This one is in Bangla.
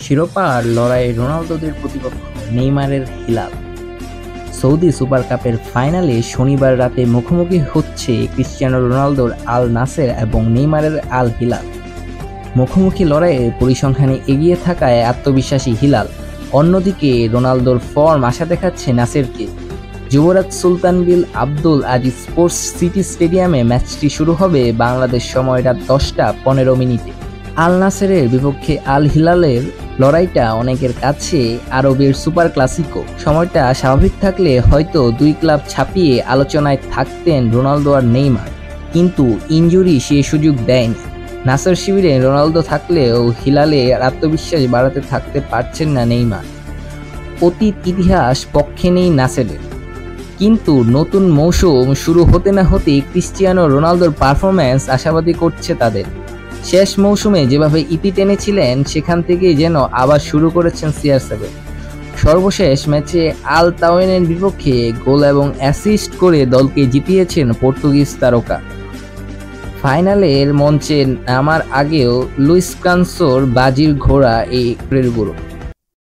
শিরোপার লড়াইয়ে রোনালদোদের প্রতিপক্ষ নেইমারের হিলাল। সৌদি সুপার কাপের ফাইনালে শনিবার রাতে মুখোমুখি হচ্ছে ক্রিস্টিয়ানো রোনালদোর আল নাসের এবং নেইমারের আল হিলাল। মুখোমুখি লড়াইয়ে পরিসংখ্যানে এগিয়ে থাকায় আত্মবিশ্বাসী হিলাল, অন্যদিকে রোনালদোর ফর্ম আশা দেখাচ্ছে নাসেরকে। যুবরাজ সুলতান বিন আব্দুল আজিজ স্পোর্টস সিটি স্টেডিয়ামে ম্যাচটি শুরু হবে বাংলাদেশ সময় রাত 10টা 15 আল নাসেরের বিপক্ষে আল হিলালের লড়াইটা অনেকের কাছে আরবের সুপার ক্লাসিকো। সময়টা স্বাভাবিক থাকলে হয়তো দুই ক্লাব ছাপিয়ে আলোচনায় থাকতেন রোনালদো আর নেইমার, কিন্তু ইনজুরি সে সুযোগ দেয়নি। নাসের শিবিরে রোনালদো থাকলেও হিলালে আত্মবিশ্বাস বাড়াতে থাকতে পারছেন না নেইমার। অতীত ইতিহাস পক্ষে নেই নাসেরের, কিন্তু নতুন মৌসুম শুরু হতে না হতেই ক্রিস্টিয়ানো রোনালদোর পারফরম্যান্স আশাবাদী করছে তাদের। শেষ মৌসুমে যেভাবে ইতি টেনেছিলেন সেখান থেকেই যেন আবার শুরু করেছেন CR7। সর্বশেষ ম্যাচে আল তাওয়েনের বিপক্ষে গোল এবং অ্যাসিস্ট করে দলকে জিতিয়েছেন পর্তুগিজ তারকা। ফাইনালের মঞ্চে নামার আগেও লুইস কানসোর বাজির ঘোড়া এই গুরু।